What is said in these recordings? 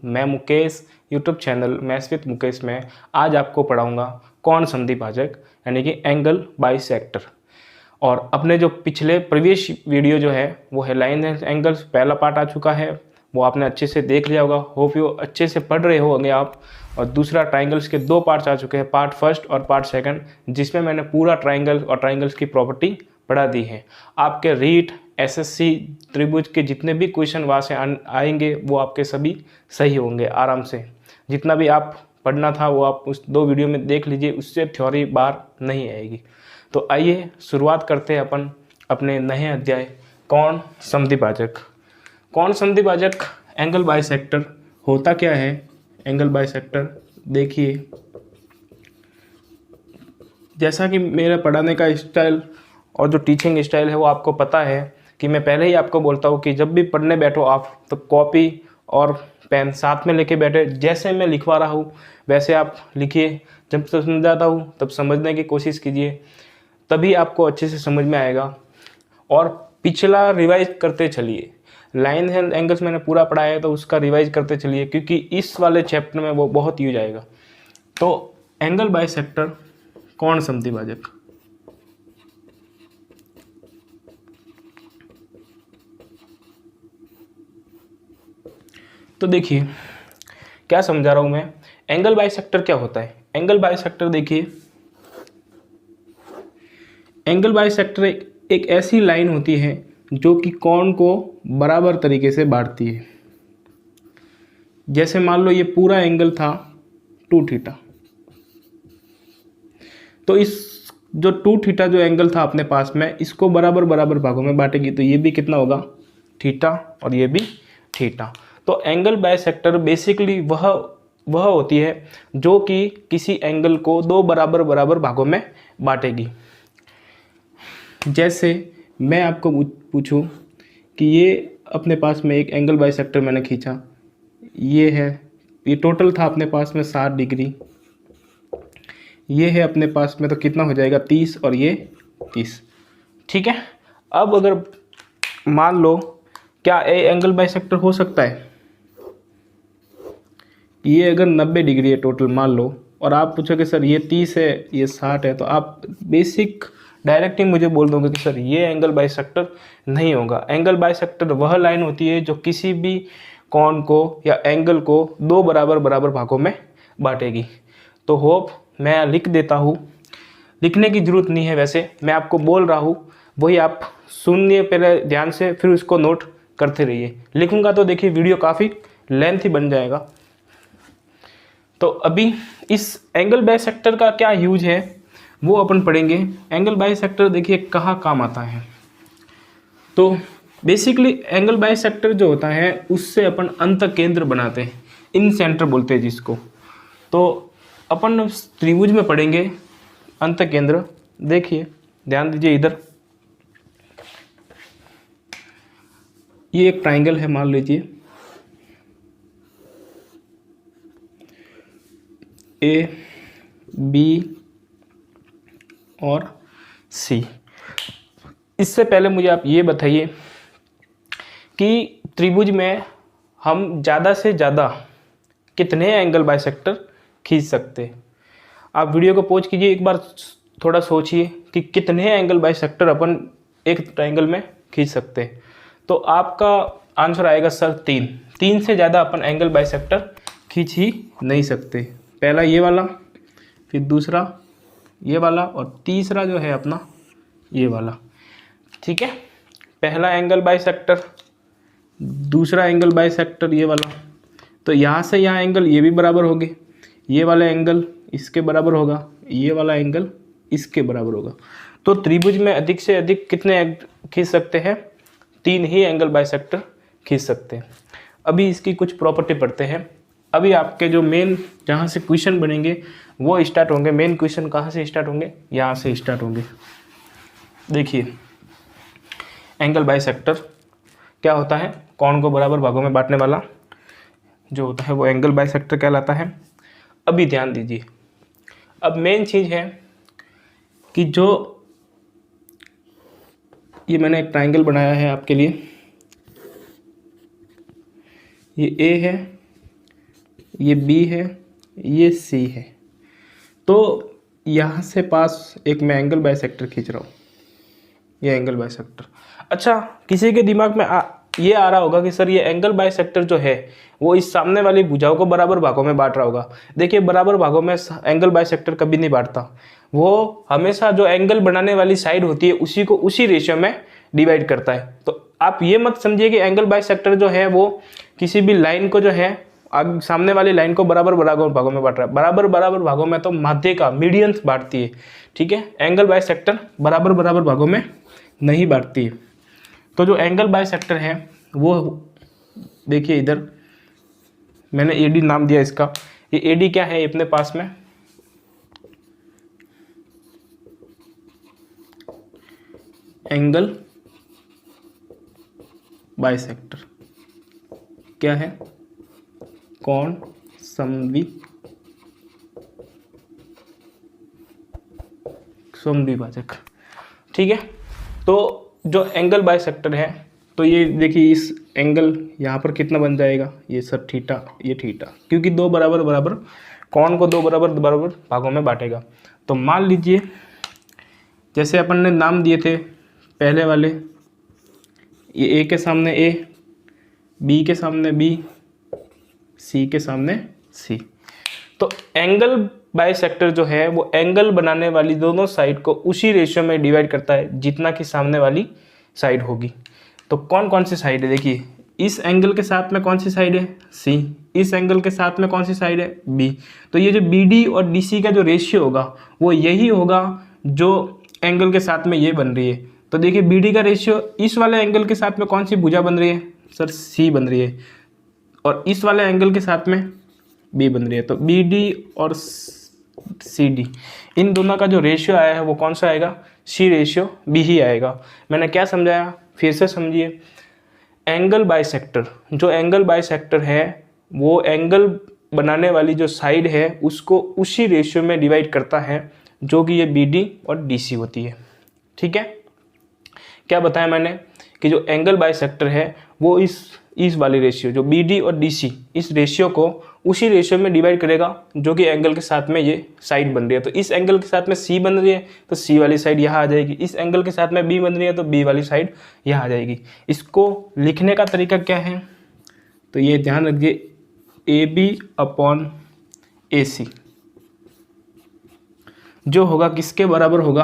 मैं Mukesh, YouTube channel maths with Mukesh में आज आपको पढ़ाऊंगा कौन संधिभाजक यानी कि एंगल बाइसेक्टर। और अपने जो पिछले प्रीवियस वीडियो जो है वो है लाइन एंड एंगल्स, पहला पार्ट आ चुका है, वो आपने अच्छे से देख लिया होगा। होप यू अच्छे से पढ़ रहे होंगे आप। और दूसरा ट्राइंगल्स के 2 पार्ट्स आ चुके हैं, पार्ट फर्स्ट और पार्ट सेकंड, जिसमें मैंने पूरा ट्राइंगल और ट्राइंगल्स की प्रॉपर्टी पढ़ा दी है। आपके रीट एसएससी त्रिभुज के जितने भी क्वेश्चन वहाँ से आएंगे वो आपके सभी सही होंगे आराम से। जितना भी आप पढ़ना था वो आप उस 2 वीडियो में देख लीजिए, उससे थ्योरी बार नहीं आएगी। तो आइए शुरुआत करते हैं अपन अपने नए अध्याय कौन संधिभाजक। कौन संधिभाजक एंगल बाइसेक्टर होता क्या है। एंगल बाइसेक्टर देखिए, जैसा कि मेरा पढ़ाने का स्टाइल और जो टीचिंग स्टाइल है वो आपको पता है कि मैं पहले ही आपको बोलता हूँ कि जब भी पढ़ने बैठो आप तो कॉपी और पेन साथ में लेके बैठे, जैसे मैं लिखवा रहा हूँ वैसे आप लिखिए। जब तक समझाता हूँ तब समझने की कोशिश कीजिए, तभी आपको अच्छे से समझ में आएगा। और पिछला रिवाइज करते चलिए। लाइन एंड एंगल्स मैंने पूरा पढ़ाया है तो उसका रिवाइज करते चलिए, क्योंकि इस वाले चैप्टर में वो बहुत यूज आएगा। तो एंगल बाइसेक्टर कौन संधिभाजक। तो देखिए क्या समझा रहा हूं मैं। एंगल बाइसेक्टर क्या होता है। एंगल बाइसेक्टर देखिए, एंगल बाइसेक्टर एक ऐसी लाइन होती है जो कि कोण को बराबर तरीके से बांटती है। जैसे मान लो ये पूरा एंगल था 2 थीटा, तो इस जो 2 थीटा जो एंगल था अपने पास में, इसको बराबर बराबर भागों में बांटेगी तो ये भी कितना होगा थीटा और ये भी थीटा। तो एंगल बाइसेक्टर बेसिकली वह होती है जो कि किसी एंगल को 2 बराबर बराबर भागों में बांटेगी। जैसे मैं आपको पूछूं कि ये अपने पास में एक एंगल बाइसेक्टर मैंने खींचा, ये है, ये टोटल था अपने पास में 60 डिग्री, ये है अपने पास में, तो कितना हो जाएगा 30 और ये 30। ठीक है। अब अगर मान लो क्या एंगल बाइसेक्टर हो सकता है, ये अगर 90 डिग्री है टोटल मान लो, और आप पूछोगे सर ये 30 है ये 60 है, तो आप बेसिक डायरेक्ट ही मुझे बोल दोगे कि सर ये एंगल बाइसेक्टर नहीं होगा। एंगल बाइसेक्टर वह लाइन होती है जो किसी भी कोण को या एंगल को 2 बराबर बराबर भागों में बांटेगी। तो होप मैं लिख देता हूँ, लिखने की ज़रूरत नहीं है, वैसे मैं आपको बोल रहा हूँ वही आप सुनिए पहले ध्यान से, फिर उसको नोट करते रहिए। लिखूँगा तो देखिए वीडियो काफ़ी लेंथी बन जाएगा। तो अभी इस एंगल बाइसेक्टर का क्या यूज है वो अपन पढ़ेंगे। एंगल बाइसेक्टर देखिए कहाँ काम आता है। तो बेसिकली एंगल बाइसेक्टर जो होता है उससे अपन अंत केंद्र बनाते हैं, इन सेंटर बोलते हैं जिसको। तो अपन त्रिभुज में पढ़ेंगे अंत केंद्र। देखिए ध्यान दीजिए इधर, ये एक ट्राइंगल है मान लीजिए, ए बी और सी। इससे पहले मुझे आप ये बताइए कि त्रिभुज में हम ज़्यादा से ज़्यादा कितने एंगल बाइसेक्टर खींच सकते हैं। आप वीडियो को पॉज कीजिए, एक बार थोड़ा सोचिए कि कितने एंगल बाइसेक्टर अपन एक ट्राइंगल में खींच सकते हैं। तो आपका आंसर आएगा सर 3 से ज़्यादा अपन एंगल बाइसेक्टर खींच ही नहीं सकते। पहला ये वाला, फिर दूसरा ये वाला, और तीसरा जो है अपना ये वाला। ठीक है, पहला एंगल बाइसेक्टर, दूसरा एंगल बाइसेक्टर ये वाला, तो यहाँ से यहाँ एंगल ये भी बराबर होंगे, ये वाला एंगल इसके बराबर होगा, ये वाला एंगल इसके बराबर होगा। तो त्रिभुज में अधिक से अधिक कितने खींच सकते हैं, 3 ही एंगल बाइसेक्टर खींच सकते हैं। अभी इसकी कुछ प्रॉपर्टी पढ़ते हैं। अभी आपके जो मेन जहाँ से क्वेश्चन बनेंगे वो स्टार्ट होंगे। मेन क्वेश्चन कहाँ से स्टार्ट होंगे, यहाँ से स्टार्ट होंगे। देखिए एंगल बाइसेक्टर क्या होता है, कोण को बराबर भागों में बांटने वाला जो होता है वो एंगल बाइसेक्टर कहलाता है। अभी ध्यान दीजिए, अब मेन चीज़ है कि जो ये मैंने एक ट्राइंगल बनाया है आपके लिए, ये ए है, ये बी है, ये सी है। तो यहाँ से पास एक मैं एंगल बाइसेक्टर खींच रहा हूँ, ये एंगल बाइसेक्टर। अच्छा, किसी के दिमाग में ये आ रहा होगा कि सर ये एंगल बाइसेक्टर जो है वो इस सामने वाली भुजाओं को बराबर भागों में बांट रहा होगा। देखिए, बराबर भागों में एंगल बाइसेक्टर कभी नहीं बांटता, वो हमेशा जो एंगल बनाने वाली साइड होती है उसी को उसी रेशियो में डिवाइड करता है। तो आप ये मत समझिए कि एंगल बाइसेक्टर जो है वो किसी भी लाइन को जो है सामने वाली लाइन को बराबर बराबर भागों में बांट रहा है। बराबर बराबर भागों में तो माध्य का मीडियंस बांटती है, ठीक है। एंगल बाइसेक्टर बराबर बराबर भागों में नहीं बांटती है। तो जो एंगल बाइसेक्टर है वो देखिए, इधर मैंने एडी नाम दिया इसका। ये एडी क्या है अपने पास में, एंगल बाइसेक्टर क्या है, कोण समद्विभाजक, ठीक है। तो जो एंगल बाइसेक्टर है, तो ये देखिए इस एंगल यहाँ पर कितना बन जाएगा, ये सर थीटा, ये थीटा, क्योंकि दो बराबर बराबर कोण को दो बराबर बराबर भागों में बांटेगा। तो मान लीजिए जैसे अपन ने नाम दिए थे पहले वाले, ये ए के सामने ए, बी के सामने बी, सी के सामने सी। तो एंगल बाइसेक्टर जो है वो एंगल बनाने वाली दोनों साइड को उसी रेशियो में डिवाइड करता है जितना कि सामने वाली साइड होगी। तो कौन कौन सी साइड है, देखिए इस एंगल के साथ में कौन सी साइड है, सी। इस एंगल के साथ में कौन सी साइड है, बी। तो ये जो बी डी और डी सी का जो रेशियो होगा वो यही होगा जो एंगल के साथ में ये बन रही है। तो देखिए बी डी का रेशियो इस वाले एंगल के साथ में कौन सी भुजा बन रही है, सर सी बन रही है, और इस वाले एंगल के साथ में बी बन रही है। तो बी डी और सी डी, इन दोनों का जो रेशियो आया है वो कौन सा आएगा, सी रेशियो बी ही आएगा। मैंने क्या समझाया, फिर से समझिए। एंगल बाइसेक्टर, जो एंगल बाइसेक्टर है वो एंगल बनाने वाली जो साइड है उसको उसी रेशियो में डिवाइड करता है जो कि ये बी डी और डी सी होती है, ठीक है। क्या बताया मैंने कि जो एंगल बाइसेक्टर है वो इस वाली रेशियो जो बी डी और डी सी, इस रेशियो को उसी रेशियो में डिवाइड करेगा जो कि एंगल के साथ में ये साइड बन रही है। तो इस एंगल के साथ में सी बन रही है तो सी वाली साइड यहाँ आ जाएगी, इस एंगल के साथ में बी बन रही है तो बी वाली साइड यहाँ आ जाएगी। इसको लिखने का तरीका क्या है, तो ये ध्यान रखिए, ए बी अपॉन ए सी जो होगा किसके बराबर होगा,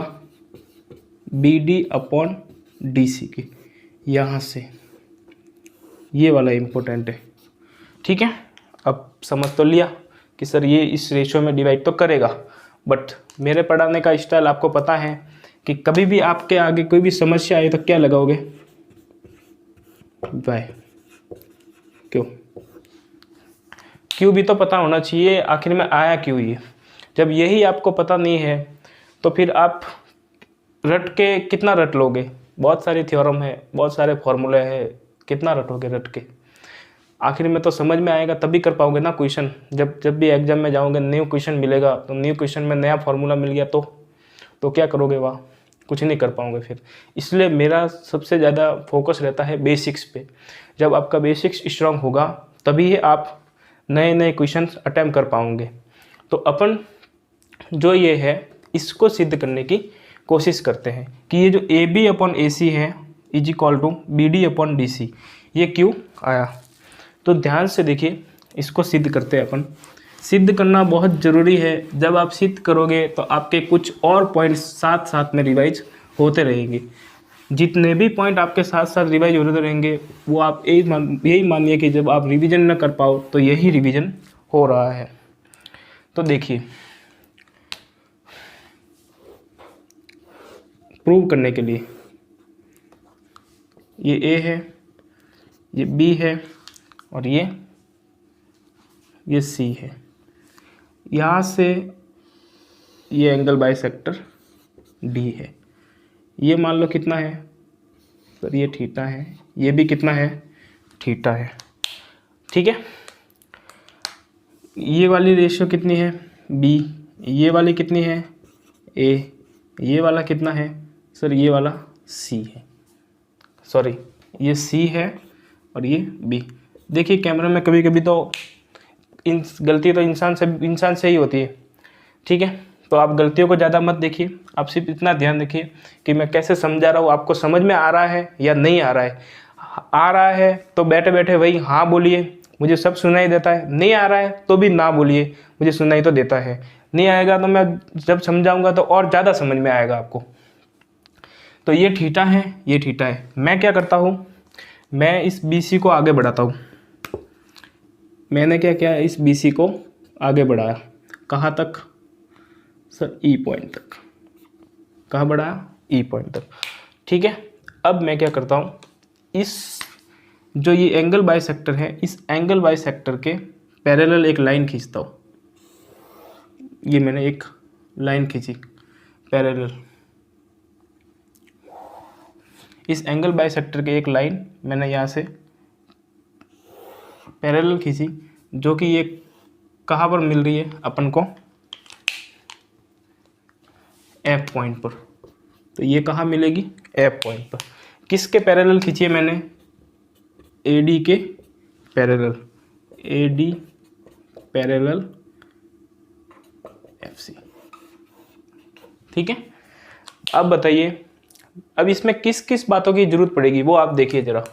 B D upon D C K. यहाँ से ये वाला इम्पोर्टेंट है, ठीक है। अब समझ तो लिया कि सर ये इस रेशियो में डिवाइड तो करेगा, बट मेरे पढ़ाने का स्टाइल आपको पता है कि कभी भी आपके आगे कोई भी समस्या आए तो क्या लगाओगे, बाय। क्यों भी तो पता होना चाहिए आखिर में आया क्यों ये। जब यही आपको पता नहीं है तो फिर आप रट के कितना रट लोगे, बहुत सारी थ्योरम है, बहुत सारे फॉर्मूले हैं, कितना रटोगे रट के। आखिर में तो समझ में आएगा तभी कर पाओगे ना क्वेश्चन। जब भी एग्जाम में जाओगे न्यू क्वेश्चन मिलेगा तो न्यू क्वेश्चन में नया फॉर्मूला मिल गया तो क्या करोगे, वहाँ कुछ नहीं कर पाओगे फिर। इसलिए मेरा सबसे ज़्यादा फोकस रहता है बेसिक्स पे। जब आपका बेसिक्स स्ट्रांग होगा तभी आप नए नए क्वेश्चन अटैम्प्ट कर पाओगे। तो अपन जो ये है इसको सिद्ध करने की कोशिश करते हैं कि ये जो ए बी अपॉन ए सी है is equal to B D upon D C, ये क्यों आया। तो ध्यान से देखिए, इसको सिद्ध करते हैं अपन। सिद्ध करना बहुत ज़रूरी है। जब आप सिद्ध करोगे तो आपके कुछ और पॉइंट्स साथ साथ में रिवाइज होते रहेंगे। जितने भी पॉइंट आपके साथ साथ रिवाइज होते रहेंगे वो आप यही मानिए कि जब आप रिवीजन न कर पाओ तो यही रिवीजन हो रहा है। तो देखिए, प्रूव करने के लिए ये ए है, ये बी है और ये सी है। यहाँ से ये एंगल बाइसेक्टर डी है। ये मान लो कितना है सर, ये थीटा है, ये भी कितना है, थीटा है, ठीक है। ये वाली रेशियो कितनी है, बी। ये वाली कितनी है, ए। ये वाला कितना है सर, ये वाला सी है, सॉरी ये सी है और ये बी। देखिए कैमरा में कभी कभी तो गलती तो इंसान से ही होती है, ठीक है। तो आप गलतियों को ज़्यादा मत देखिए, आप सिर्फ इतना ध्यान रखिए कि मैं कैसे समझा रहा हूँ, आपको समझ में आ रहा है या नहीं आ रहा है। आ रहा है तो बैठे बैठे वही हाँ बोलिए, मुझे सब सुनाई देता है। नहीं आ रहा है तो भी ना बोलिए, मुझे सुनाई तो देता है। नहीं आएगा तो मैं जब समझाऊंगा तो और ज़्यादा समझ में आएगा आपको। तो ये थीटा है, ये थीटा है। मैं क्या करता हूँ, मैं इस BC को आगे बढ़ाता हूँ। मैंने क्या किया, इस BC को आगे बढ़ाया। कहाँ तक सर? E पॉइंट तक। कहाँ बढ़ाया? E पॉइंट तक, ठीक है। अब मैं क्या करता हूँ, इस जो ये एंगल बाइसेक्टर है, इस एंगल बाइसेक्टर के पैरेलल एक लाइन खींचता हूँ। ये मैंने एक लाइन खींची पैरेलल, इस एंगल बाइसेक्टर के एक लाइन मैंने यहाँ से पैरेलल खींची, जो कि ये कहाँ पर मिल रही है अपन को? F पॉइंट पर। तो ये कहाँ मिलेगी? F पॉइंट पर। किसके पैरेलल खींची है मैंने? AD के पैरेलल, AD पैरेलल FC, ठीक है। अब बताइए, अब इसमें किस किस बातों की जरूरत पड़ेगी वो आप देखिए ज़रा।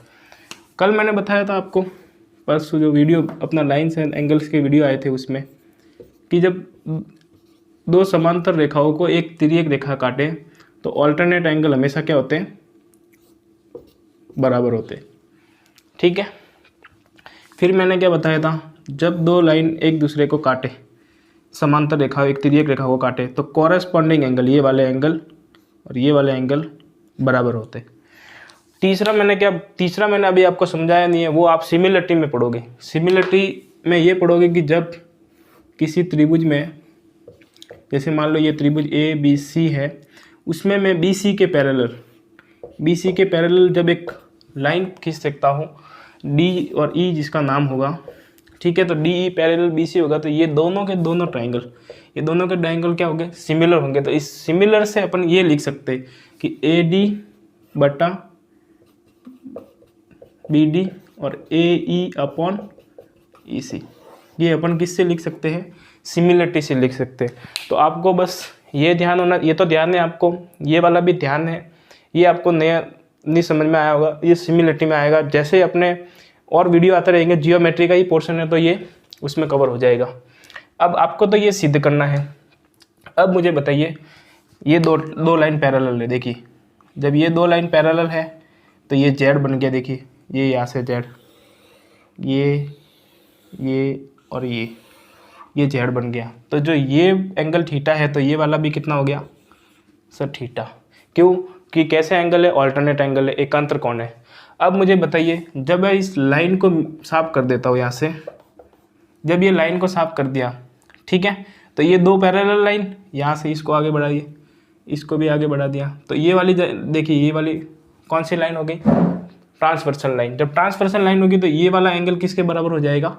कल मैंने बताया था आपको, परसों जो वीडियो अपना लाइन्स एंड एंगल्स के वीडियो आए थे उसमें, कि जब दो समांतर रेखाओं को एक तिर्यक रेखा काटे तो ऑल्टरनेट एंगल हमेशा क्या होते हैं? बराबर होते हैं, ठीक है। फिर मैंने क्या बताया था, जब दो लाइन एक दूसरे को काटे, समांतर रेखा एक तिर्यक रेखा को काटे, तो कॉरेस्पॉन्डिंग एंगल, ये वाले एंगल और ये वाले एंगल बराबर होते हैं। तीसरा मैंने अभी आपको समझाया नहीं है, वो आप सिमिलरिटी में पढ़ोगे। सिमिलरिटी में ये पढ़ोगे कि जब किसी त्रिभुज में, जैसे मान लो ये त्रिभुज ABC है, उसमें मैं BC के पैरेलल जब एक लाइन खींच सकता हूँ, D और E जिसका नाम होगा, ठीक है। तो DE पैरेलल BC होगा, तो ये दोनों के दोनों ट्राइंगल, ये दोनों के ट्राइंगल क्या होंगे? सिमिलर होंगे। तो इस सिमिलर से अपन ये लिख सकते हैं कि AD बटा BD और AE अपॉन EC, ये अपन किससे लिख सकते हैं? सिमिलरिटी से लिख सकते हैं। तो आपको बस ये ध्यान होना, ये तो ध्यान है आपको, ये वाला भी ध्यान है। ये आपको नया नहीं समझ में आया होगा, ये सिमिलरिटी में आएगा। जैसे अपने और वीडियो आते रहेंगे, जियोमेट्री का ही पोर्शन है तो ये उसमें कवर हो जाएगा। अब आपको तो ये सिद्ध करना है। अब मुझे बताइए, ये दो लाइन पैरेलल है। देखिए, जब ये दो लाइन पैरेलल है तो ये Z बन गया। देखिए, ये यहाँ से Z, ये और ये Z बन गया। तो जो ये एंगल थीटा है, तो ये वाला भी कितना हो गया सर? थीटा। क्यों? कि कैसे एंगल है? ऑल्टरनेट एंगल है, एकांतर कोण है। अब मुझे बताइए, जब मैं इस लाइन को साफ कर देता हूँ यहाँ से, जब ये लाइन को साफ कर दिया, ठीक है, तो ये दो पैरेलल लाइन, यहाँ से इसको आगे बढ़ाइए, इसको भी आगे बढ़ा दिया, तो ये वाली देखिए, ये वाली कौन सी लाइन हो गई? Transversal line. जब ट्रांसवर्सल लाइन होगी तो ये वाला एंगल किसके बराबर हो जाएगा?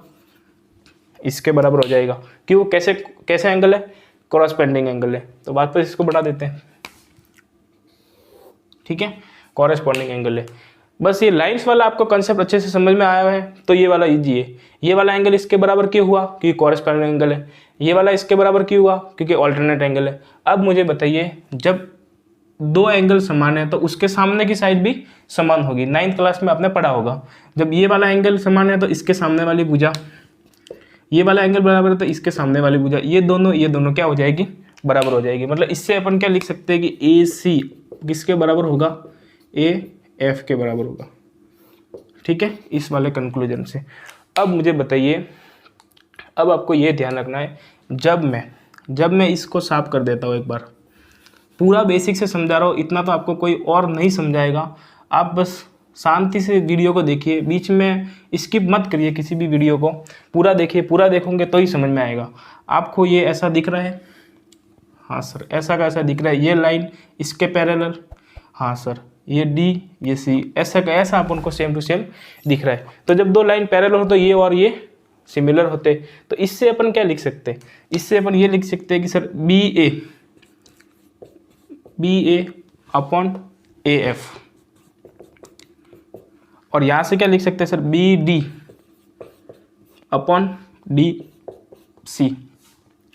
इसके बराबर हो जाएगा। क्यों? कैसे एंगल है? कॉरेस्पॉन्डिंग एंगल है। तो वापस इसको बढ़ा देते हैं, ठीक है, कॉरेस्पॉन्डिंग एंगल है। बस ये लाइंस वाला आपको कंसेप्ट अच्छे से समझ में आया है तो ये वाला इजी है। ये वाला एंगल इसके बराबर क्यों हुआ? क्योंकि कॉरेस्पॉन्डिंग एंगल है। ये वाला इसके बराबर क्यों हुआ? क्योंकि ऑल्टरनेट एंगल है। अब मुझे बताइए, जब दो एंगल समान है तो उसके सामने की साइड भी समान होगी। 9th क्लास में आपने पढ़ा होगा, जब ये वाला एंगल समान है तो इसके सामने वाली भुजा, ये वाला एंगल बराबर है तो इसके सामने वाली भुजा, ये दोनों क्या हो जाएगी? बराबर हो जाएगी। मतलब इससे अपन क्या लिख सकते हैं कि AC किसके बराबर होगा? AF के बराबर होगा, ठीक है, इस वाले कंक्लूजन से। अब मुझे बताइए, अब आपको ये ध्यान रखना है, जब मैं इसको साफ कर देता हूँ, एक बार पूरा बेसिक से समझा रहा हूँ, इतना तो आपको कोई और नहीं समझाएगा। आप बस शांति से वीडियो को देखिए, बीच में स्किप मत करिए किसी भी वीडियो को, पूरा देखिए। पूरा देखोगे तो ही समझ में आएगा। आपको ये ऐसा दिख रहा है? हाँ सर, ऐसा का ऐसा दिख रहा है। ये लाइन इसके पैरेलल, हाँ सर, ये D ये C, ऐसा का ऐसा अपन को सेम टू सेम दिख रहा है। तो जब दो लाइन पैरेलल हो तो ये और ये सिमिलर होते। तो इससे अपन क्या लिख सकते हैं? इससे अपन ये लिख सकते हैं कि सर BA अपॉन AF, और यहाँ से क्या लिख सकते हैं सर? BD अपॉन सी।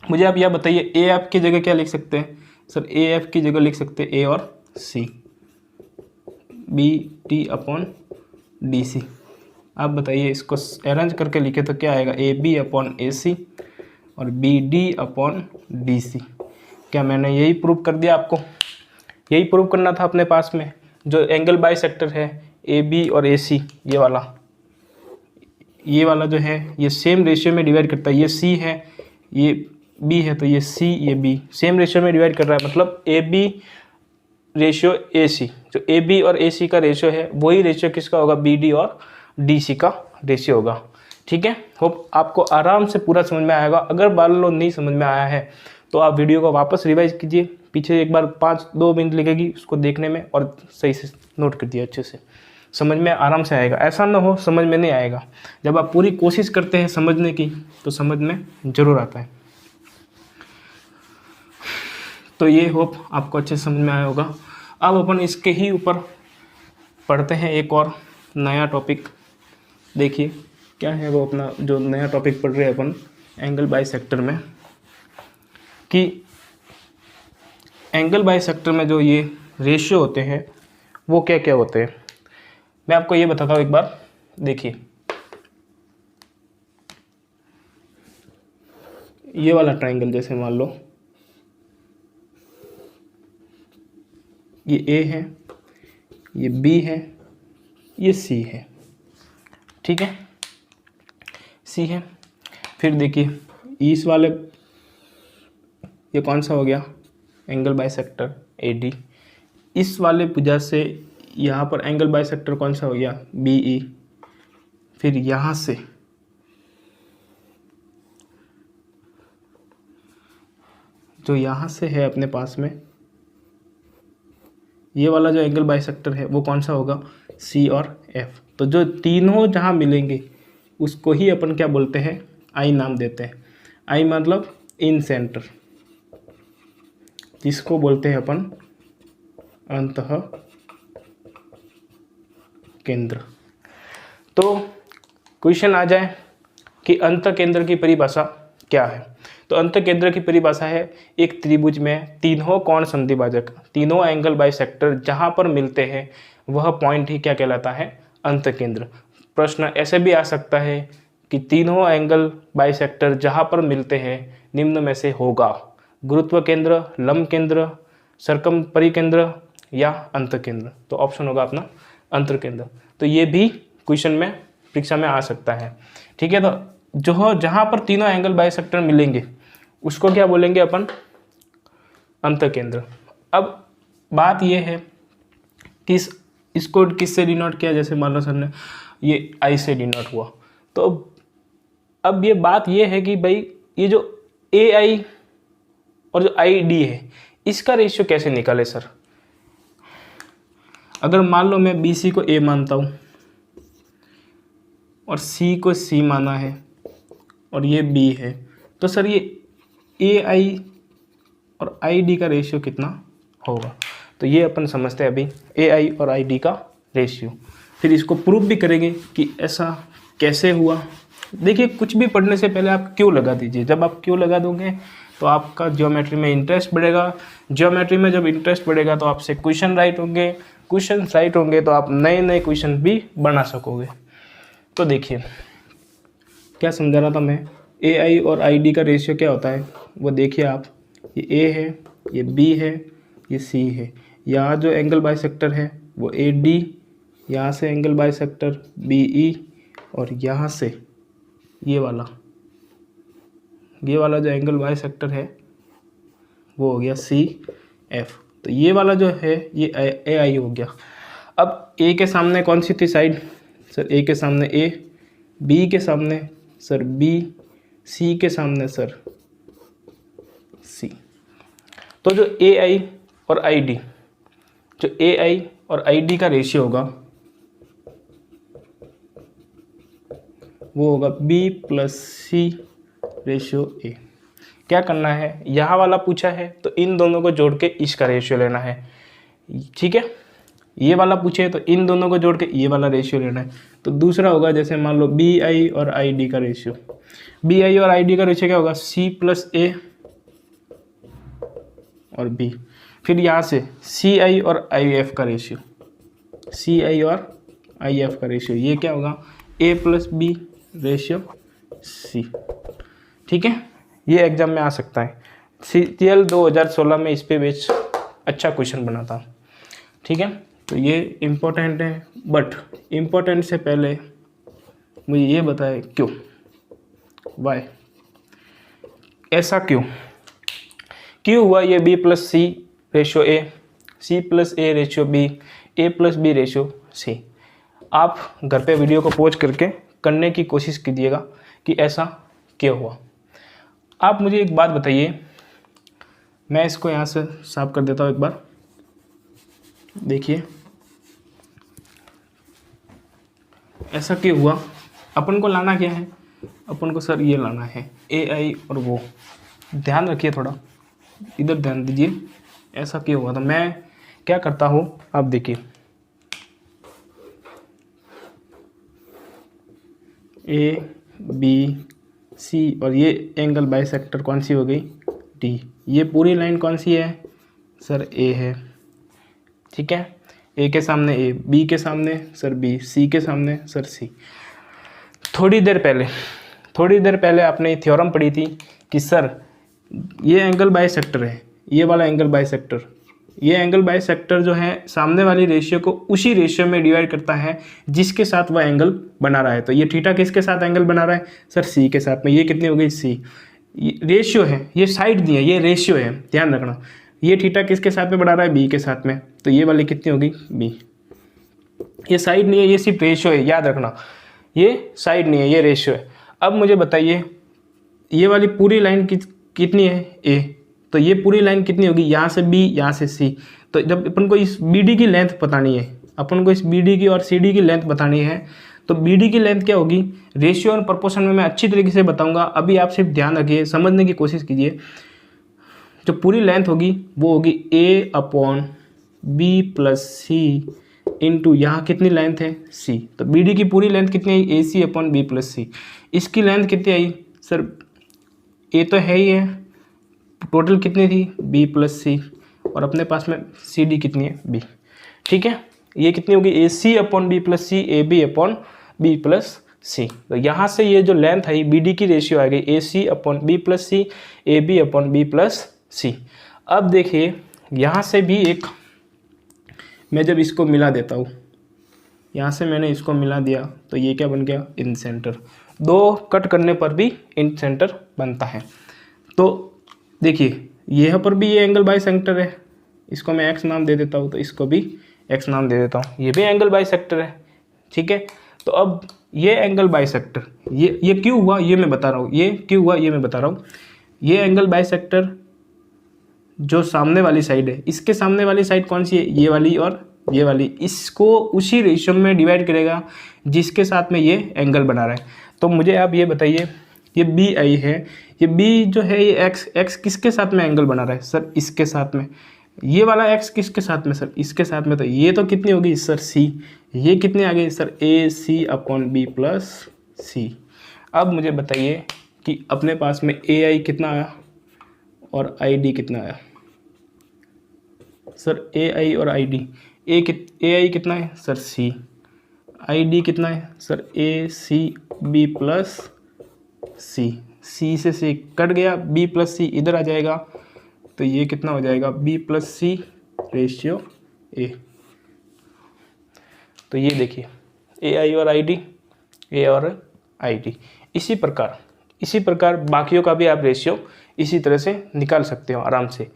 मुझे आप यह बताइए ए एफ की जगह क्या लिख सकते हैं सर? ए एफ की जगह लिख सकते हैं ए और C, B T upon D C. आप बताइए इसको अरेंज करके लिखे तो क्या आएगा? ए बी अपॉन ए सी और B D upon D C. क्या मैंने यही प्रूव कर दिया आपको? यही प्रूव करना था अपने पास में। जो एंगल बाइसेक्टर है ए बी और ए सी, ये वाला जो है ये सेम रेशियो में डिवाइड करता है। ये सी है, ये बी है, तो ये सी ये बी सेम रेशियो में डिवाइड कर रहा है, मतलब ए बी रेशियो ए सी। जो ए बी और ए सी का रेशियो है वही रेशियो किसका होगा? बी डी और डी सी का रेशियो होगा। ठीक है, होप आपको आराम से पूरा समझ में आएगा। अगर मान लो नहीं समझ में आया है तो आप वीडियो को वापस रिवाइज कीजिए, पीछे एक बार 5-2 मिनट लगेगी उसको देखने में, और सही से नोट कर दिया, अच्छे से समझ में आराम से आएगा। ऐसा ना हो समझ में नहीं आएगा। जब आप पूरी कोशिश करते हैं समझने की तो समझ में ज़रूर आता है। तो ये होप आपको अच्छे से समझ में आया होगा। अब अपन इसके ही ऊपर पढ़ते हैं एक और नया टॉपिक। देखिए क्या है वो अपना जो नया टॉपिक पढ़ रहे हैं अपन एंगल बाइसेक्टर में, कि एंगल बाइसेक्टर में जो ये रेशियो होते हैं वो क्या क्या होते हैं। मैं आपको ये बताता हूँ एक बार। देखिए ये वाला ट्राइंगल, जैसे मान लो ये ए है, ये बी है, ये सी है। ठीक है, सी है। फिर देखिए इस वाले, ये कौन सा हो गया? Angle bisector A D. इस वाले भुजा से यहाँ पर एंगल बाइसेक्टर कौन सा हो गया? B E. फिर यहाँ से जो यहाँ से है अपने पास में, ये वाला जो एंगल बाइसेक्टर है वो कौन सा होगा? सी और एफ। तो जो तीनों जहाँ मिलेंगे उसको ही अपन क्या बोलते हैं? आई नाम देते हैं। आई मतलब इन सेंटर, जिसको बोलते हैं अपन अंतः केंद्र। तो क्वेश्चन आ जाए कि अंतः केंद्र की परिभाषा क्या है? तो अंतः केंद्र की परिभाषा है एक त्रिभुज में तीनों कोण संधिभाजक, तीनों एंगल बाइसेक्टर जहां पर मिलते हैं वह पॉइंट ही क्या कहलाता है? अंतः केंद्र। प्रश्न ऐसे भी आ सकता है कि तीनों एंगल बाइसेक्टर जहां पर मिलते हैं निम्न में से होगा: गुरुत्व केंद्र, लंब केंद्र, सरकम परिकेंद्र या अंतः केंद्र। तो ऑप्शन होगा अपना अंतः केंद्र। तो ये भी क्वेश्चन में परीक्षा में आ सकता है। ठीक है, तो जो जहां पर तीनों एंगल बाइसेक्टर मिलेंगे उसको क्या बोलेंगे अपन? अंतः केंद्र। अब बात यह है कि इसको किससे डिनोट किया? जैसे मान लो सर ने ये आई से डिनोट हुआ, तो अब ये बात ये है कि भाई ये जो ए आई और जो आई डी है इसका रेशियो कैसे निकाले सर? अगर मान लो मैं बी सी को ए मानता हूँ और सी को सी माना है और ये बी है, तो सर ये ए आई और आई डी का रेशियो कितना होगा? तो ये अपन समझते हैं अभी ए आई और आई डी का रेशियो। फिर इसको प्रूव भी करेंगे कि ऐसा कैसे हुआ। देखिए कुछ भी पढ़ने से पहले आप क्यों लगा दीजिए। जब आप क्यों लगा दोगे तो आपका ज्योमेट्री में इंटरेस्ट बढ़ेगा। ज्योमेट्री में जब इंटरेस्ट बढ़ेगा तो आपसे क्वेश्चन राइट होंगे, क्वेश्चन राइट होंगे तो आप नए नए क्वेश्चन भी बना सकोगे। तो देखिए क्या समझा रहा था मैं, ए आई और आई डी का रेशियो क्या होता है वो देखिए आप। ये ए है, ये बी है, ये सी है। यहाँ जो एंगल बाइसेक्टर है वो ए डी, यहाँ से एंगल बाइसेक्टर बी ई, और यहाँ से ये वाला जो एंगल बाइसेक्टर है वो हो गया सी एफ। तो ये वाला जो है ये ए आई हो गया। अब ए के सामने कौन सी थी साइड? सर ए के सामने ए, बी के सामने सर बी, सी के सामने सर सी। तो जो ए आई और आई डी, जो ए आई और आई डी का रेशियो होगा वो होगा बी प्लस सी रेशियो ए। क्या करना है, यहाँ वाला पूछा है तो इन दोनों को जोड़ के इसका रेशियो लेना है। ठीक है, ये वाला पूछे तो इन दोनों को जोड़ के ये वाला रेशियो लेना है। तो दूसरा होगा जैसे मान लो बी आई और आई डी का रेशियो, बी आई और आई डी का रेशियो क्या होगा, सी प्लस ए और बी। फिर यहाँ से सी आई और आई एफ का रेशियो, सी आई और आई एफ का रेशियो, ये क्या होगा, ए प्लस बी रेशियो सी। ठीक है, ये एग्जाम में आ सकता है। CTL 2016 में इस पे बेच अच्छा क्वेश्चन बना था। ठीक है, तो ये इम्पोर्टेंट है, बट इम्पोर्टेंट से पहले मुझे ये बताए क्यों, वाई, ऐसा क्यों हुआ ये B plus C ratio A, C plus A ratio B, A plus B ratio C. आप घर पे वीडियो को पॉज करके करने की कोशिश कीजिएगा कि ऐसा क्यों हुआ। आप मुझे एक बात बताइए, मैं इसको यहाँ से साफ कर देता हूँ एक बार, देखिए ऐसा क्यों हुआ। अपन को लाना क्या है, अपन को सर ये लाना है ए आई और वो, ध्यान रखिए थोड़ा, इधर ध्यान दीजिए, ऐसा क्यों हुआ। तो मैं क्या करता हूँ, आप देखिए ए बी सी और ये एंगल बाइसेक्टर कौन सी हो गई, डी। ये पूरी लाइन कौन सी है सर, ए है। ठीक है, ए के सामने ए, बी के सामने सर बी, सी के सामने सर सी। थोड़ी देर पहले आपने थ्योरम पढ़ी थी कि सर ये एंगल बाइसेक्टर है, ये वाला एंगल बाइसेक्टर, ये एंगल बाइसेक्टर जो है सामने वाली रेशियो को उसी रेशियो में डिवाइड करता है जिसके साथ वह एंगल बना रहा है। तो ये थीटा किसके साथ एंगल बना रहा है सर, सी के साथ में। ये कितनी हो गई, सी। रेशियो है, ये साइड दी है, ये रेशियो है, ध्यान रखना। ये थीटा किसके साथ में बना रहा है, बी के साथ में, तो ये वाली कितनी होगी, बी। ये साइड नहीं है, ये सिर्फ रेशियो है, याद रखना, ये साइड नहीं है, ये रेशियो है। अब मुझे बताइए ये वाली पूरी लाइन कितनी है, ए, तो ये पूरी लाइन कितनी होगी, यहाँ से बी, यहाँ से सी। तो जब अपन को इस बी डी की लेंथ बतानी है, अपन को इस बी डी की और सी डी की लेंथ बतानी है, तो बी डी की लेंथ क्या होगी, रेशियो और प्रोपोर्शन में मैं अच्छी तरीके से बताऊंगा, अभी आप सिर्फ ध्यान रखिए, समझने की कोशिश कीजिए। जो पूरी लेंथ होगी वो होगी ए अपॉन बी प्लस सी इंटू यहाँ कितनी लेंथ है, सी। तो बी डी की पूरी लेंथ कितनी आई, ए सी अपॉन बी प्लस सी। इसकी लेंथ कितनी आई सर, ए तो है ही है, टोटल कितनी थी, बी प्लस सी, और अपने पास में सी डी कितनी है, बी। ठीक है, ये कितनी होगी, A C upon B plus C, A B upon B plus C. तो यहाँ से ये जो लेंथ आई बी डी की रेशियो आ गई A C upon B plus C, A B upon B plus C. अब देखिए यहाँ से भी एक, मैं जब इसको मिला देता हूँ, यहाँ से मैंने इसको मिला दिया तो ये क्या बन गया, इन सेंटर। दो कट करने पर भी इन सेंटर बनता है। तो देखिए यहाँ पर भी ये एंगल बाइसेक्टर है, इसको मैं एक्स नाम दे देता हूँ, तो इसको भी एक्स नाम दे देता हूँ, ये भी एंगल बाइसेक्टर है। ठीक है, तो अब ये एंगल बाइसेक्टर, ये क्यों हुआ ये मैं बता रहा हूँ, ये क्यों हुआ ये मैं बता रहा हूँ। ये एंगल बाइसेक्टर जो सामने वाली साइड है, इसके सामने वाली साइड कौन सी है, ये वाली और ये वाली, इसको उसी रेशियो में डिवाइड करेगा जिसके साथ में ये एंगल बना रहा है। तो मुझे आप ये बताइए, ये बी आई है, ये बी जो है ये एक्स किसके साथ में एंगल बना रहा है सर, इसके साथ में। ये वाला एक्स किसके साथ में सर, इसके साथ में। तो ये तो कितनी होगी सर, सी। ये कितनी आ गई सर, ए C upon B plus C. अब मुझे बताइए कि अपने पास में ए आई कितना आया और आई डी कितना आया सर, ए आई और आई डी। ए आई कितना है सर, सी। आई डी कितना है सर, ए सी बी प्लस सी। सी से सी कट गया, बी प्लस सी इधर आ जाएगा, तो ये कितना हो जाएगा, बी प्लस सी रेशियो ए। तो ये देखिए ए आई और आई डी, ए और आई डी। इसी प्रकार बाकियों का भी आप रेशियो इसी तरह से निकाल सकते हो आराम से।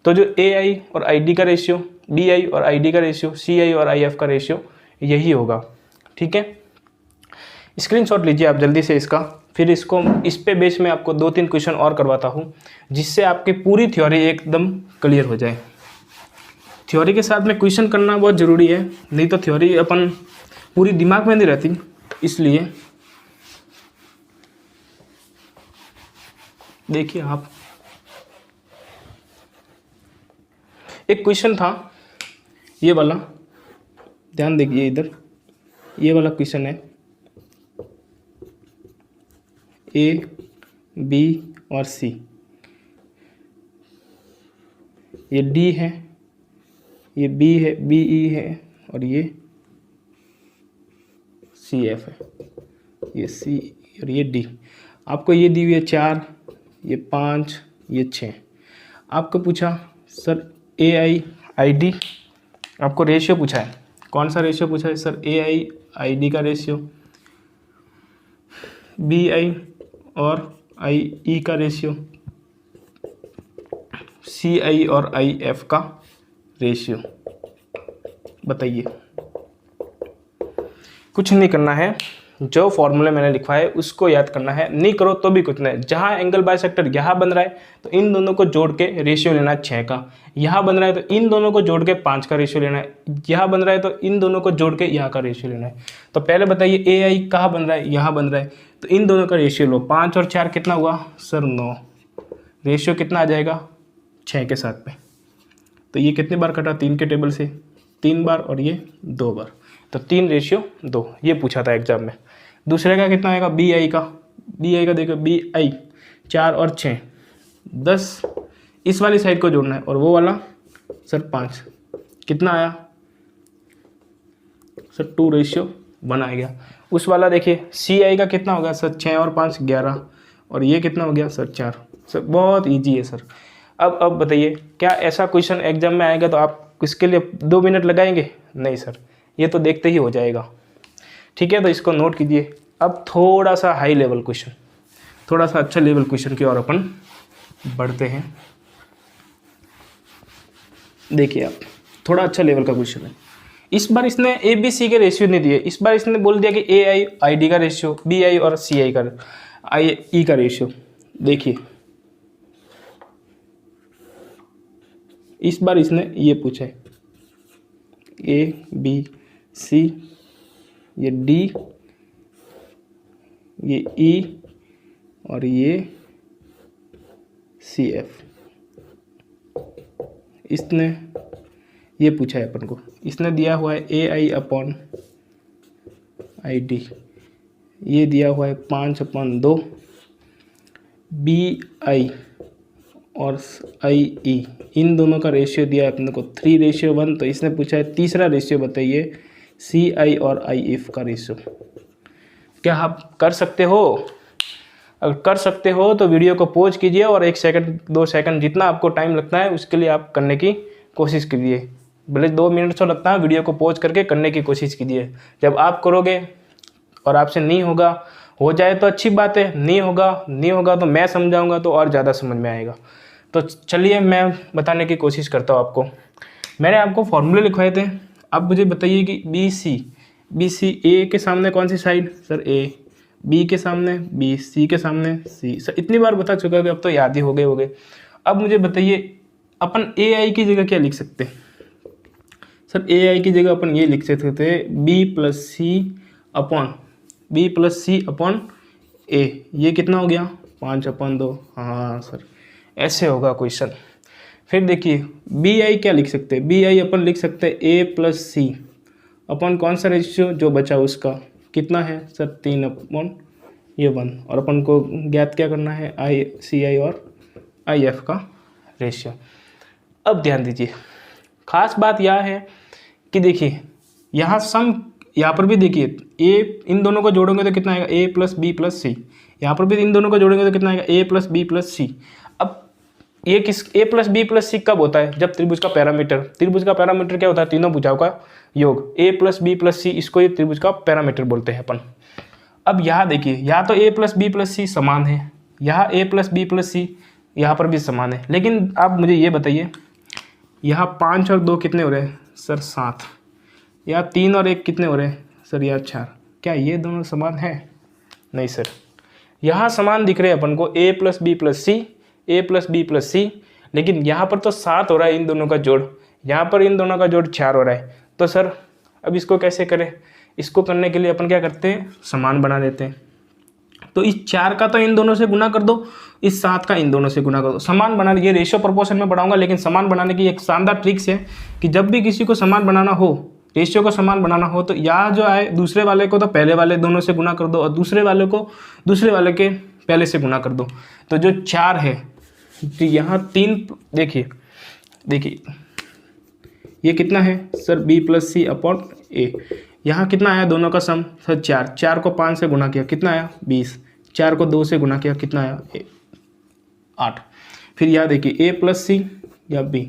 तो जो ए आई और आई डी का रेशियो, बी आई और आई डी का रेशियो, सी आई और आई एफ का रेशियो यही होगा। ठीक है, स्क्रीनशॉट लीजिए आप जल्दी से इसका, फिर इसको इस पे बेस में आपको 2-3 क्वेश्चन और करवाता हूँ जिससे आपकी पूरी थ्योरी एकदम क्लियर हो जाए। थ्योरी के साथ में क्वेश्चन करना बहुत ज़रूरी है, नहीं तो थ्योरी अपन पूरी दिमाग में नहीं रहती। इसलिए देखिए आप, एक क्वेश्चन था ये वाला, ध्यान देखिए इधर, ये वाला क्वेश्चन है, ए बी और सी, ये डी है, ये बी है, बी ई है, और ये सी एफ है, ये सी और ये डी। आपको ये दी हुई है 4, ये 5, ये 6। आपको पूछा sir A I I D, आपको रेशियो पूछा है, कौन सा रेशियो पूछा है sir? A I I D का रेशियो, बी आई और आई ई का रेशियो, सी आई और आई एफ का रेशियो। बताइए। कुछ नहीं करना है, जो फॉर्मूले मैंने लिखवाया है उसको याद करना है, नहीं करो तो भी कुछ नहीं। जहाँ एंगल बाइसेक्टर यहाँ बन रहा है तो इन दोनों को जोड़ के रेशियो लेना है 6 का, यहाँ बन रहा है तो इन दोनों को जोड़ के 5 का रेशियो लेना है, यहाँ बन रहा है तो इन दोनों को जोड़ के यहाँ का रेशियो लेना है। तो पहले बताइए ए आई कहाँ बन रहा है? यहाँ बन रहा है, तो इन दोनों का रेशियो लो। 5 और 4 कितना हुआ सर? 9। रेशियो कितना आ जाएगा? 6 के साथ में। तो ये कितनी बार कटा? 3 के टेबल से 3 बार और ये 2 बार, तो 3:2 ये पूछा था एग्जाम में। दूसरे का कितना आएगा? बी आई का, बी आई का देखो, बी आई 4 और 6 10, इस वाली साइड को जोड़ना है, और वो वाला सर 5, कितना आया सर? 2:1 आ गया। उस वाला देखिए सी आई का कितना हो गया सर? 6 और 5 11, और ये कितना हो गया सर? 4। सर बहुत ईजी है सर। अब बताइए, क्या ऐसा क्वेश्चन एग्जाम में आएगा तो आप इसके लिए 2 मिनट लगाएंगे? नहीं सर, ये तो देखते ही हो जाएगा। ठीक है, तो इसको नोट कीजिए। अब थोड़ा सा हाई लेवल क्वेश्चन, थोड़ा सा अच्छा लेवल क्वेश्चन की ओर अपन बढ़ते हैं। देखिए आप, थोड़ा अच्छा लेवल का क्वेश्चन है। इस बार इसने ए बी सी के रेशियो नहीं दिए, इस बार इसने बोल दिया कि ए आई आई डी का रेशियो, बी आई और सी आई का आई ई का रेशियो। देखिए इस बार इसने ये पूछा है, ए बी सी, ये डी, ये ई और ये सी एफ। इसने ये पूछा है अपन को, इसने दिया हुआ है ए आई अपॉन आई डी, ये दिया हुआ है 5/2, बी आई और आई ई, इन दोनों का रेशियो दिया है अपने को 3:1। तो इसने पूछा है तीसरा रेशियो बताइए, सी आई और आई एफ का रेशियो। क्या आप कर सकते हो? अगर कर सकते हो तो वीडियो को पॉज कीजिए और 1 सेकंड 2 सेकंड जितना आपको टाइम लगता है उसके लिए आप करने की कोशिश कीजिए। भले 2 मिनट तो लगता है, वीडियो को पॉज करके करने की कोशिश कीजिए। जब आप करोगे और आपसे नहीं होगा, हो जाए तो अच्छी बात है, नहीं होगा तो मैं समझाऊंगा तो और ज़्यादा समझ में आएगा। तो चलिए मैं बताने की कोशिश करता हूँ आपको। मैंने आपको फॉर्मूले लिखवाए थे, अब मुझे बताइए कि बी सी ए के सामने कौन सी साइड? सर ए, बी के सामने बी, सी के सामने सी। सर इतनी बार बता चुका कि अब तो याद ही हो गए। अब मुझे बताइए अपन ए आई की जगह क्या लिख सकते हैं? सर ए आई की जगह अपन ये लिख सकते थे बी प्लस सी अपॉन ए। ये कितना हो गया? 5/2। हाँ सर, ऐसे होगा क्वेश्चन। फिर देखिए बी आई क्या लिख सकते हैं? बी आई अपन लिख सकते हैं ए प्लस सी अपन कौन सा रेशियो जो बचा उसका कितना है सर? 3/1। और अपन को ज्ञात क्या करना है? आई सी आई और आई एफ का रेशियो। अब ध्यान दीजिए, खास बात यह है कि देखिए यहाँ यहाँ पर भी देखिए ए, इन दोनों को जोड़ोगे तो कितना आएगा? ए प्लस बी प्लस सी। यहाँ पर भी इन दोनों को जोड़ेंगे तो कितना आएगा? ए प्लस बी प्लस सी। अब ये किस ए प्लस बी प्लस सी कब होता है? जब त्रिभुज का पैरामीटर क्या होता है? तीनों भुजाओं का योग। ए प्लस बी प्लस सी, इसको ये त्रिभुज का पैरामीटर बोलते हैं अपन। अब यहाँ देखिए, यहाँ तो ए प्लस बी प्लस सी समान है, यहाँ ए प्लस बी प्लस सी यहाँ पर भी समान है। लेकिन आप मुझे ये बताइए, यहाँ 5 और 2 कितने हो रहे हैं सर? 7। यहाँ 3 और 1 कितने हो रहे हैं सर? यहाँ 4। क्या ये दोनों समान है? नहीं सर, यहाँ समान दिख रहे हैं अपन को ए प्लस बी प्लस सी, ए प्लस बी प्लस सी, लेकिन यहाँ पर तो 7 हो रहा है इन दोनों का जोड़, यहाँ पर इन दोनों का जोड़ 4 हो रहा है। तो सर अब इसको कैसे करें? इसको करने के लिए अपन क्या करते हैं? समान बना देते हैं। तो इस 4 का तो इन दोनों से गुना कर दो, इस 7 का इन दोनों से गुना कर दो, समान बना। ये रेशियो प्रोपोर्शन में बढ़ाऊंगा, लेकिन समान बनाने की एक शानदार ट्रिक्स है कि जब भी किसी को समान बनाना हो रेशियो को समान बनाना हो तो यहाँ जो आए दूसरे वाले को तो पहले वाले दोनों से गुना कर दो और दूसरे वाले को दूसरे वाले के पहले से गुना कर दो। तो जो 4 है तो यहाँ 3, देखिए ये कितना है sir b + c upon a। यहाँ कितना आया दोनों का सम सर 4 को 5 से गुना किया कितना आया 20, 4 को 2 से गुना किया कितना आया 8। फिर यहाँ देखिए a + c या b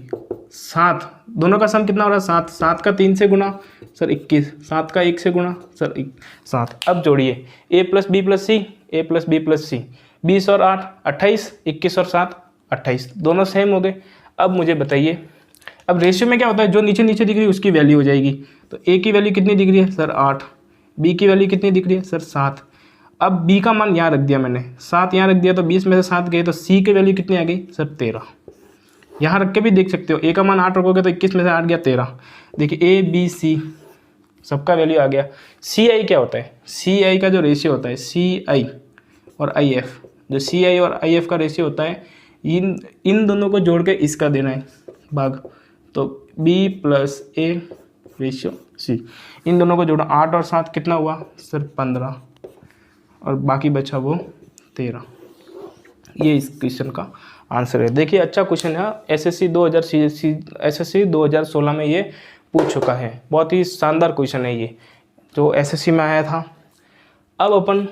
7, दोनों का सम कितना हो रहा है 7, 7 का 3 से गुना सर 21, 7 का 1 से गुना सर 7। अब जोड़िए a + b + c, a + b + c, 20 और 8 28, 21 और 7 28, दोनों सेम हो गए। अब मुझे बताइए, अब रेशियो में क्या होता है जो नीचे नीचे दिख रही है उसकी वैल्यू हो जाएगी। तो a की वैल्यू कितनी दिख रही है सर 8, b की वैल्यू कितनी दिख रही है सर 7। अब b का मान यहाँ रख दिया मैंने, 7 यहाँ रख दिया तो 20 में से 7 गए तो c की वैल्यू कितनी आ गई सर 13। यहाँ रख के भी देख सकते हो, a का मान 8 रखोगे तो 21 में से 8 गया 13। देखिए a b c सबका वैल्यू आ गया। सी आई क्या होता है, सी आई का जो रेशियो होता है सी आई और आई एफ, जो सी आई और आई एफ का रेशियो होता है इन दोनों को जोड़ के इसका देना है भाग। तो b + a रेशियो c, इन दोनों को जोड़ा 8 और 7 कितना हुआ सर 15 और बाकी बचा वो 13। ये इस क्वेश्चन का आंसर है। देखिए अच्छा क्वेश्चन है, एसएससी 2016 में ये पूछ चुका है, बहुत ही शानदार क्वेश्चन है ये जो एसएससी में आया था। अब अपन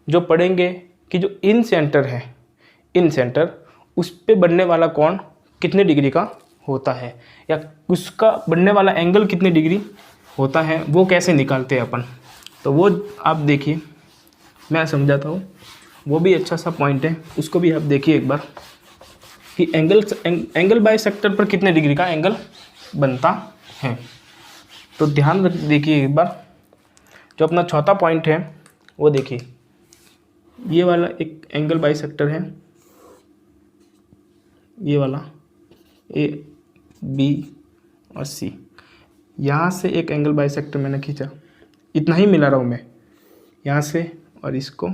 जो पढ़ेंगे कि जो इन सेंटर है, इन सेंटर उस पे बनने वाला कोण कितने डिग्री का होता है या उसका बनने वाला एंगल कितने डिग्री होता है, वो कैसे निकालते हैं अपन। तो वो आप देखिए, मैं समझाता हूँ, वो भी अच्छा सा पॉइंट है, उसको भी आप देखिए एक बार कि एंगल बाइसेक्टर पर कितने डिग्री का एंगल बनता है। तो ध्यान रख देखिए एक बार, जो अपना चौथा पॉइंट है वो देखिए, ये वाला एक एंगल बाइसेक्टर है, ये वाला ए बी और सी, यहाँ से एक एंगल बाइसेक्टर मैंने खींचा, इतना ही मिला रहा हूँ मैं यहाँ से और इसको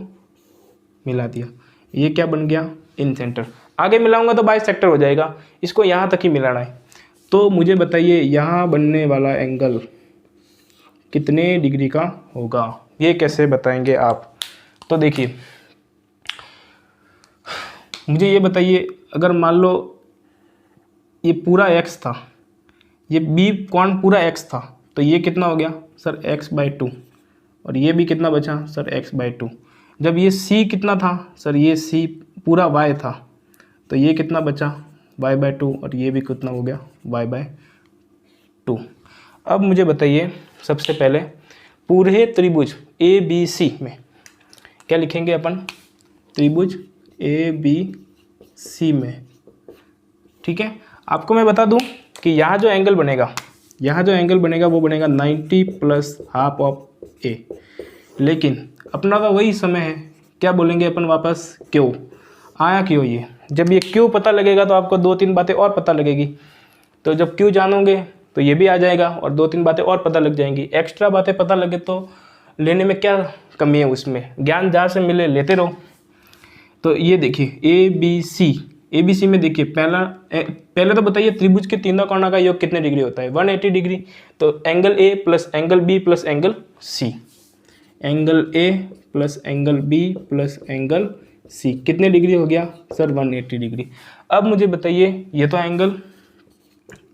मिला दिया, ये क्या बन गया इन सेंटर। आगे मिलाऊंगा तो बाइसेक्टर हो जाएगा, इसको यहाँ तक ही मिलाना है। तो मुझे बताइए यहाँ बनने वाला एंगल कितने डिग्री का होगा, ये कैसे बताएंगे आप। तो देखिए मुझे ये बताइए, अगर मान लो ये पूरा x था, ये b कोण पूरा x था, तो ये कितना हो गया सर x/2 और ये भी कितना बचा सर x/2। जब ये c कितना था सर, ये c पूरा y था, तो ये कितना बचा y/2 और ये भी कितना हो गया y/2। अब मुझे बताइए सबसे पहले पूरे त्रिभुज ABC में क्या लिखेंगे अपन, त्रिभुज ABC में, ठीक है। आपको मैं बता दूं कि यहाँ जो एंगल बनेगा, वो बनेगा 90 + ½ ऑफ a। लेकिन अपना तो वही समय है, क्या बोलेंगे अपन वापस, क्यों आया, क्यों ये। जब ये क्यों पता लगेगा तो आपको 2-3 बातें और पता लगेगी। तो जब क्यों जानोगे तो ये भी आ जाएगा और 2-3 बातें और पता लग जाएंगी। एक्स्ट्रा बातें पता लगे तो लेने में क्या कमी है, उसमें ज्ञान जहाँ से मिले लेते रहो। तो ये देखिए ABC में देखिए, पहले तो बताइए त्रिभुज के तीनों कोणों का योग कितने डिग्री होता है 180 डिग्री। तो angle A + angle B + angle C, angle A + angle B + angle C कितने डिग्री हो गया सर 180 डिग्री। अब मुझे बताइए, ये तो एंगल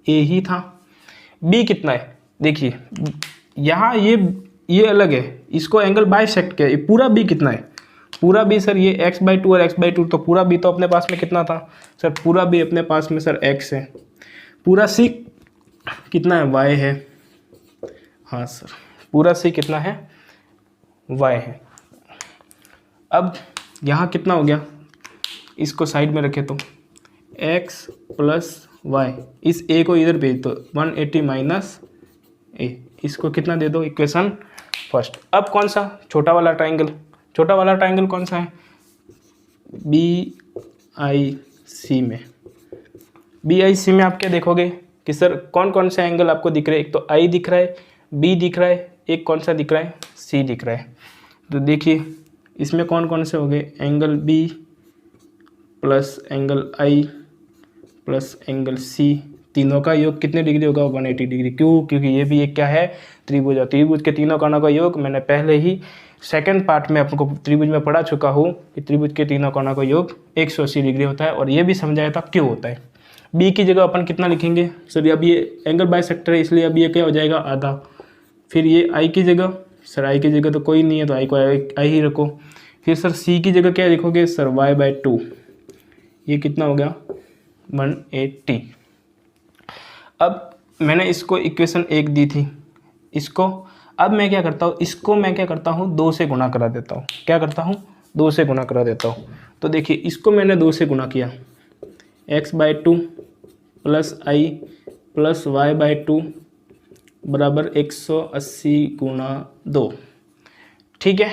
A ही था, B कितना है, देखिए यहाँ ये अलग है, इसको एंगल बाइसेक्ट किया, ये पूरा B कितना है, पूरा B सर ये x/2 और x/2, तो पूरा B तो अपने पास में कितना था सर, पूरा B अपने पास में सर x है, पूरा C कितना है y है, हाँ सर पूरा C कितना है y है। अब यहाँ कितना हो गया, इसको साइड में रखे तो x + y, इस a को इधर भेज दो 180 - a, इसको कितना दे दो इक्वेशन फर्स्ट। अब कौन सा छोटा वाला ट्राइंगल कौन सा है, BIC में। BIC में आप क्या देखोगे कि सर कौन कौन से एंगल आपको दिख रहे हैं, एक तो I दिख रहा है, B दिख रहा है, एक कौन सा दिख रहा है C दिख रहा है। तो देखिए इसमें कौन कौन से हो गए, angle B + angle I + angle C तीनों का योग कितने डिग्री होगा, 180 डिग्री। क्यों? क्योंकि ये भी एक क्या है, त्रिभुज है। त्रिभुज के तीनों कोणों का योग मैंने पहले ही सेकंड पार्ट में आपको त्रिभुज में पढ़ा चुका हूँ कि त्रिभुज के तीनों कोणों का योग 180 डिग्री होता है, और ये भी समझाया था क्यों होता है। बी की जगह अपन कितना लिखेंगे सर, अब ये एंगल बाइसेक्टर है इसलिए अब ये क्या हो जाएगा, आधा। फिर ये आई की जगह, सर आई की जगह तो कोई नहीं है तो आई को आई ही रखो। फिर सर सी की जगह क्या लिखोगे सर, y/2, ये कितना हो गया 180। अब मैंने इसको इक्वेशन 1 दी थी, इसको अब मैं क्या करता हूँ, इसको मैं क्या करता हूँ 2 से गुणा करा देता हूँ। क्या करता हूँ, 2 से गुणा करा देता हूँ। तो देखिए इसको मैंने 2 से गुणा किया, x/2 प्लस आई प्लस y/2 बराबर 180 गुणा 2। ठीक है,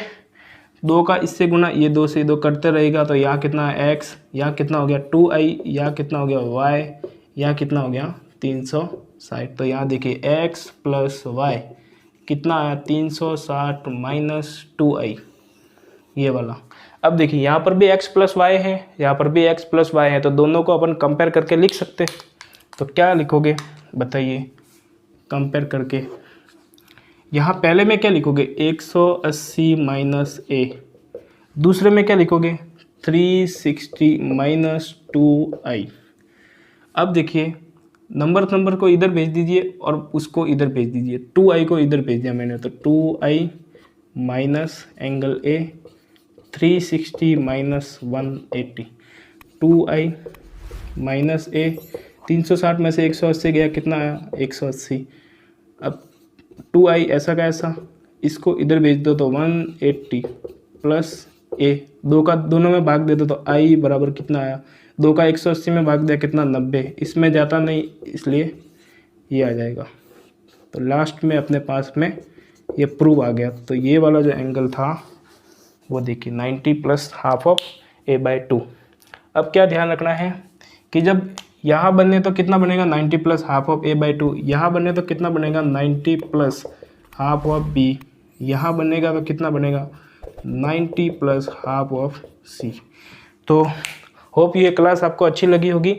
2 का इससे गुणा, ये 2 से 2 करते रहेगा तो यहाँ कितना है x, यहाँ कितना हो गया 2i, यहाँ कितना हो गया y, यहाँ कितना हो गया 360। तो यहाँ देखिए x प्लस y कितना आया 360 माइनस 2i, ये वाला। अब देखिए यहाँ पर भी x प्लस वाई है, यहाँ पर भी x प्लस वाई है, तो दोनों को अपन कंपेयर करके लिख सकते हैं। तो क्या लिखोगे बताइए कंपेयर करके, यहाँ पहले में क्या लिखोगे 180 माइनस a, दूसरे में क्या लिखोगे 360 माइनस 2i। अब देखिए नंबर को इधर भेज दीजिए और उसको इधर भेज दीजिए, 2i को इधर भेज दिया मैंने, तो 2i minus angle a 360 minus 180, 2i minus a, 360 में से 180 गया, कितना आया 180। अब 2i ऐसा का ऐसा, इसको इधर भेज दो तो 180 प्लस a, दो का दोनों में भाग दे दो तो i बराबर कितना आया, 2 का 180 में भाग दिया कितना 90, इसमें जाता नहीं इसलिए ये आ जाएगा। तो लास्ट में अपने पास में ये प्रूव आ गया। तो ये वाला जो एंगल था वो देखिए 90 प्लस हाफ ऑफ a/2। अब क्या ध्यान रखना है कि जब यहाँ बने तो कितना बनेगा 90 प्लस हाफ ऑफ a/2, यहाँ बने तो कितना बनेगा 90 प्लस हाफ ऑफ b, यहाँ बनेगा तो कितना बनेगा 90 प्लस हाफ ऑफ c। तो होप ये क्लास आपको अच्छी लगी होगी।